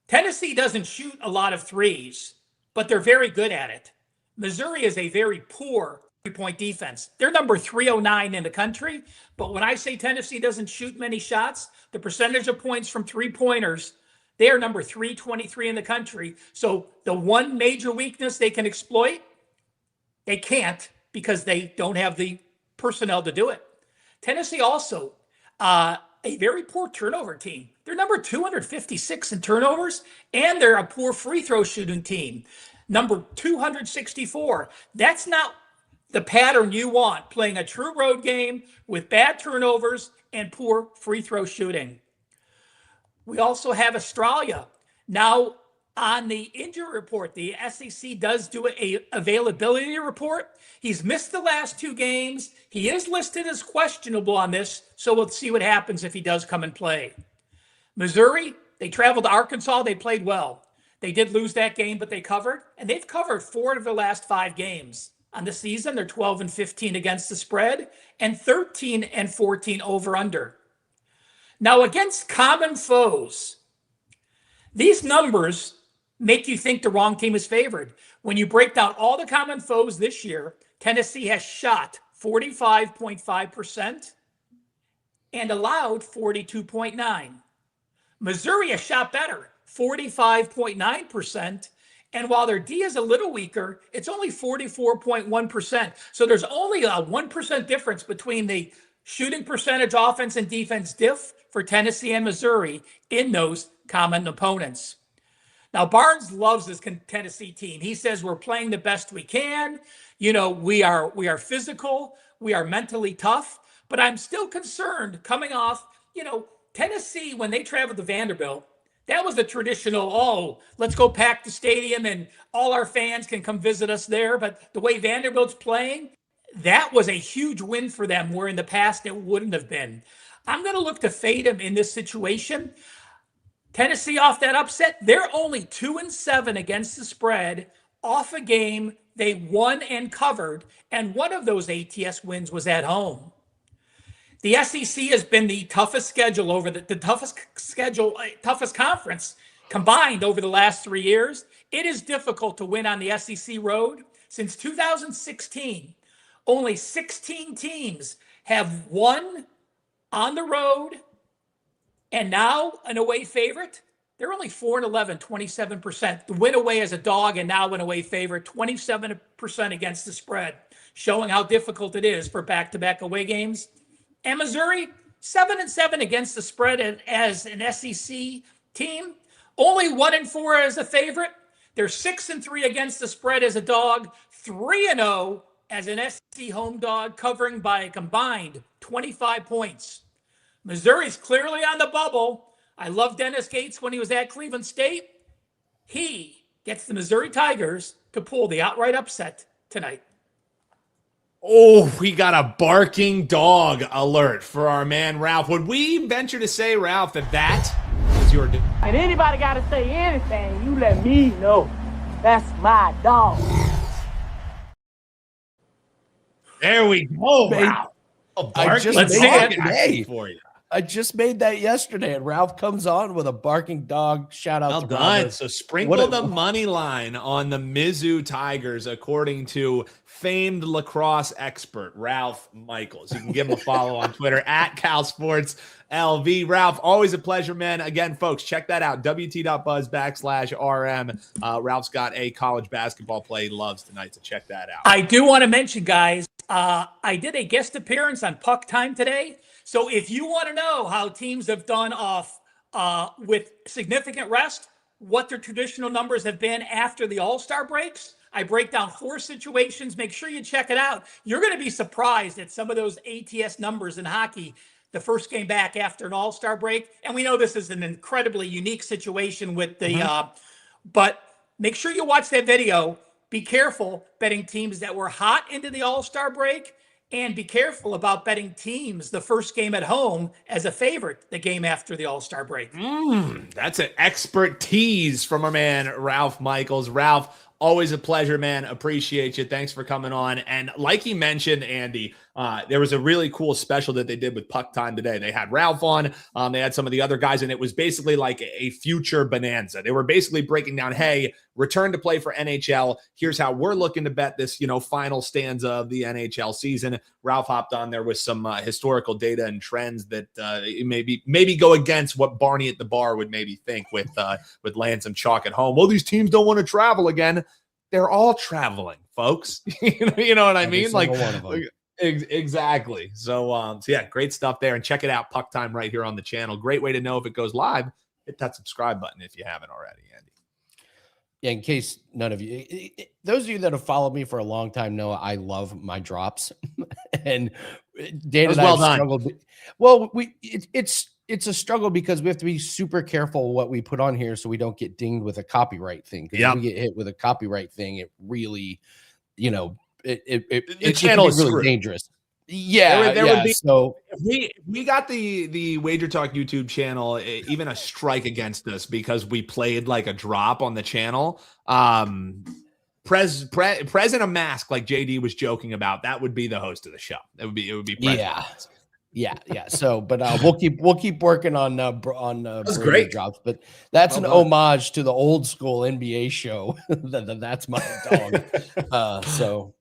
Tennessee doesn't shoot a lot of threes, but they're very good at it. Missouri is a very poor three-point defense. They're number 309 in the country, but when I say Tennessee doesn't shoot many shots, the percentage of points from three-pointers, they are number 323 in the country. So the one major weakness they can exploit, they can't because they don't have the personnel to do it. Tennessee also a very poor turnover team. They're number 256 in turnovers, and they're a poor free throw shooting team, number 264. That's not the pattern you want, playing a true road game with bad turnovers and poor free throw shooting. We also have Australia. Now, on the injury report, the SEC does do a availability report. He's missed the last 2 games. He is listed as questionable on this, so we'll see what happens if he does come and play. Missouri, they traveled to Arkansas. They played well. They did lose that game, but they covered, and they've covered 4 of their last 5 games. On the season, they're 12-15 against the spread and 13-14 over/under. Now, against common foes, these numbers make you think the wrong team is favored. When you break down all the common foes this year, Tennessee has shot 45.5% and allowed 42.9%. Missouri has shot better, 45.9%. And while their D is a little weaker, it's only 44.1%. So there's only a 1% difference between the shooting percentage, offense and defense diff for Tennessee and Missouri in those common opponents. Now, Barnes loves this Tennessee team. He says we're playing the best we can. You know, we are physical. We are mentally tough. But I'm still concerned coming off, Tennessee, when they traveled to Vanderbilt, that was the traditional, let's go pack the stadium and all our fans can come visit us there. But the way Vanderbilt's playing, that was a huge win for them, where in the past it wouldn't have been. I'm going to look to fade them in this situation. Tennessee, off that upset, they're only 2-7 against the spread off a game they won and covered, and one of those ATS wins was at home. The SEC has been the toughest schedule over the toughest conference combined over the last 3 years. It is difficult to win on the SEC road. Since 2016, only 16 teams have won on the road, and now an away favorite. They're only 4-11, 27%. The win away as a dog, and now an away favorite, 27% against the spread, showing how difficult it is for back-to-back away games. And Missouri, 7-7 against the spread as an SEC team, only 1-4 as a favorite. They're 6-3 against the spread as a dog, 3-0 as an SEC home dog, covering by a combined 25 points. Missouri's clearly on the bubble. I love Dennis Gates when he was at Cleveland State. He gets the Missouri Tigers to pull the outright upset tonight. Oh, we got a barking dog alert for our man Ralph. Would we venture to say, Ralph, that is your... And anybody got to say anything, you let me know. That's my dog. There we go, Ralph. I just Let's made see that it today for you. I just made that yesterday, and Ralph comes on with a barking dog. Shout out Well to done. Robert. So sprinkle the money line on the Mizzou Tigers, according to famed lacrosse expert Ralph Michaels. You can give him a follow on Twitter at CalSportsLV. Ralph, always a pleasure, man. Again, folks, check that out. WT.buzz/RM. Ralph's got a college basketball play he loves tonight, so check that out. I do want to mention, guys, I did a guest appearance on Puck Time today. So if you want to know how teams have done off with significant rest, what their traditional numbers have been after the All-Star breaks, I break down 4 situations. Make sure you check it out. You're going to be surprised at some of those ATS numbers in hockey, the first game back after an All-Star break. And we know this is an incredibly unique situation with the but make sure you watch that video. Be careful betting teams that were hot into the All-Star break, and be careful about betting teams the first game at home as a favorite the game after the All-Star break. That's an expertise from our man, Ralph Michaels. Ralph, always a pleasure, man. Appreciate you. Thanks for coming on. And like he mentioned, Andy, there was a really cool special that they did with Puck Time today. They had Ralph on. They had some of the other guys, and it was basically like a future bonanza. They were basically breaking down, hey, return to play for NHL. Here's how we're looking to bet this, final stanza of the NHL season. Ralph hopped on there with some historical data and trends that maybe go against what Barney at the bar would maybe think with laying some chalk at home. Well, these teams don't want to travel again. They're all traveling, folks. You know what I mean? Like, one of them. Exactly. So yeah, great stuff there. And check it out, Puck Time, right here on the channel. Great way to know if it goes live. Hit that subscribe button if you haven't already, Andy. Yeah, in case none of you, those of you that have followed me for a long time know I love my drops, and Dan and I have struggled. Well, it's a struggle because we have to be super careful what we put on here so we don't get dinged with a copyright thing. Because if we get hit with a copyright thing, it really, the channel is really dangerous. Yeah, there would be. So if we got the WagerTalk YouTube channel, even a strike against us because we played like a drop on the channel. Prez in a mask, like JD was joking about, that would be the host of the show. It would be Prez. Yeah. So, but we'll keep working on that's great drops. But that's an homage to the old school NBA show. That's my dog. So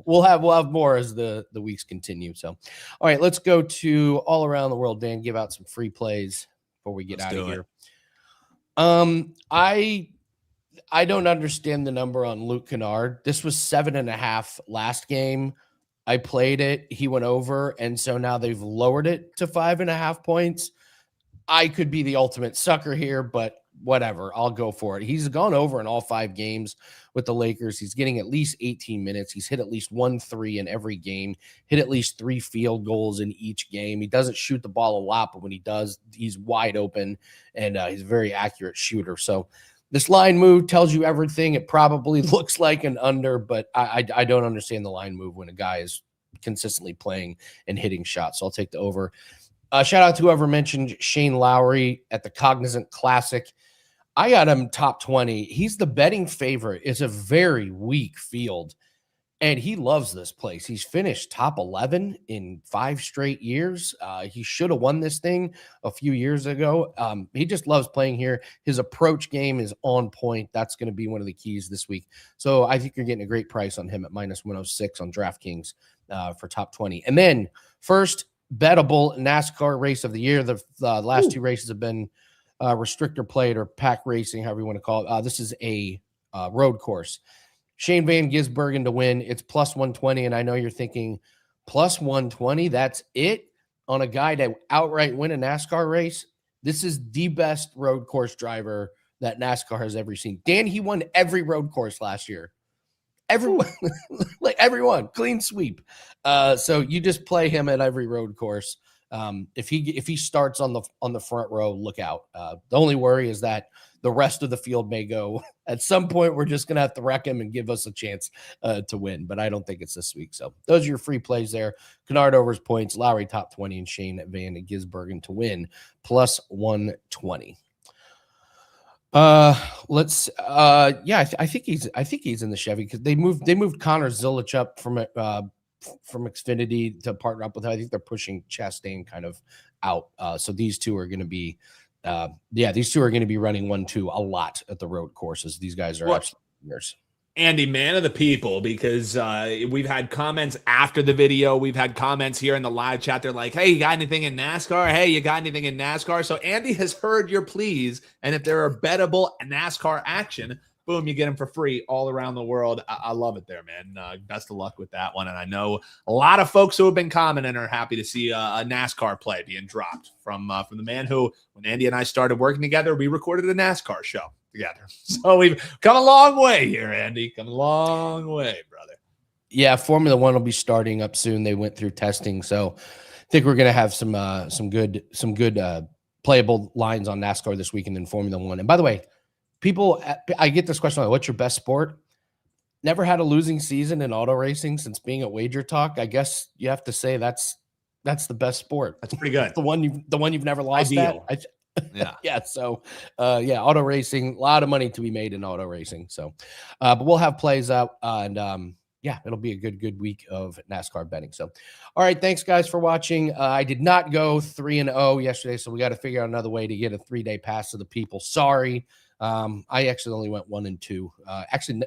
we'll have more as the weeks continue. So, all right, let's go to all around the world. Dan, give out some free plays before we get out of here. I don't understand the number on Luke Kennard. This was 7.5 last game. I played it. He went over, and so now they've lowered it to 5.5 points. I could be the ultimate sucker here, but whatever. I'll go for it. He's gone over in all 5 games with the Lakers. He's getting at least 18 minutes. He's hit at least 1 3 in every game, hit at least 3 field goals in each game. He doesn't shoot the ball a lot, but when he does, he's wide open, and he's a very accurate shooter. So this line move tells you everything. It probably looks like an under, but I don't understand the line move when a guy is consistently playing and hitting shots. So I'll take the over. Shout out to whoever mentioned Shane Lowry at the Cognizant Classic. I got him top 20. He's the betting favorite. It's a very weak field, and he loves this place. He's finished top 11 in 5 straight years. He should have won this thing a few years ago. He just loves playing here. His approach game is on point. That's going to be one of the keys this week. So I think you're getting a great price on him at -106 on DraftKings for top 20. And then first bettable NASCAR race of the year. The last 2 races have been restrictor plate or pack racing, however you want to call it. This is a road course. Shane Van Gisbergen to win. It's +120, and I know you're thinking +120. That's it on a guy to outright win a NASCAR race. This is the best road course driver that NASCAR has ever seen. Dan, he won every road course last year. Everyone, like everyone, clean sweep. So you just play him at every road course. If he starts on the front row, look out. The only worry is that the rest of the field may go. At some point, we're just going to have to wreck him and give us a chance to win. But I don't think it's this week. So those are your free plays there. Kennard overs points, Lowry top 20, and Shane Van Gisbergen to win +120. I think he's in the Chevy because they moved Connor Zilich up from Xfinity to partner up with him. I think they're pushing Chastain kind of out. So these two are going to be running 1-2 a lot at the road courses. These guys are absolute winners. Andy, man of the people, because we've had comments after the video. We've had comments here in the live chat. They're like, hey, you got anything in NASCAR? Hey, you got anything in NASCAR? So Andy has heard your pleas. And if there are bettable NASCAR action, boom, you get them for free all around the world. I love it there, man. Best of luck with that one. And I know a lot of folks who have been commenting are happy to see a NASCAR play being dropped from the man who, when Andy and I started working together, we recorded a NASCAR show together. So we've come a long way here, Andy. Come a long way, brother. Yeah, Formula One will be starting up soon. They went through testing, so I think we're going to have some good playable lines on NASCAR this week and then Formula One. And by the way, people, I get this question, like, what's your best sport? Never had a losing season in auto racing since being at WagerTalk. I guess you have to say that's the best sport. That's pretty good. the one you've never lost. Ideal. Yeah. So, auto racing, a lot of money to be made in auto racing. So, but we'll have plays out, and it'll be a good week of NASCAR betting. So, all right, thanks guys for watching. I did not go 3-0 yesterday, so we got to figure out another way to get a 3-day pass to the people. Sorry, I actually only went 1-2. Actually,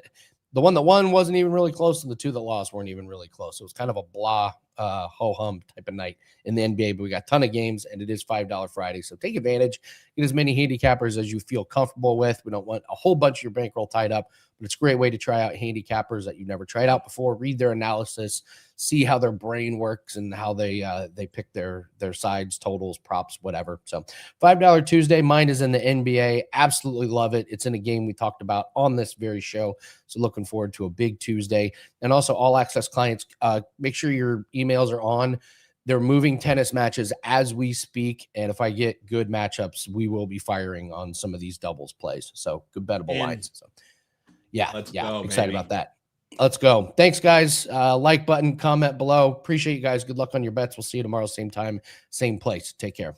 the one that won wasn't even really close, and the 2 that lost weren't even really close. It was kind of a blah, ho-hum type of night in the NBA, but we got a ton of games, and it is $5 Friday, so take advantage. Get as many handicappers as you feel comfortable with. We don't want a whole bunch of your bankroll tied up, But it's a great way to try out handicappers that you've never tried out before. Read their analysis, see how their brain works and how they pick their sides, totals, props, whatever. So $5 Tuesday. Mine is in the NBA. Absolutely love it. It's in a game we talked about on this very show. So looking forward to a big Tuesday. And also all access clients, make sure your emails are on. They're moving tennis matches as we speak. And if I get good matchups, we will be firing on some of these doubles plays. So good bettable lines. So Let's yeah, go, excited baby. about that. Let's go. Thanks, guys. Like button, comment below. Appreciate you guys. Good luck on your bets. We'll see you tomorrow, same time, same place. Take care.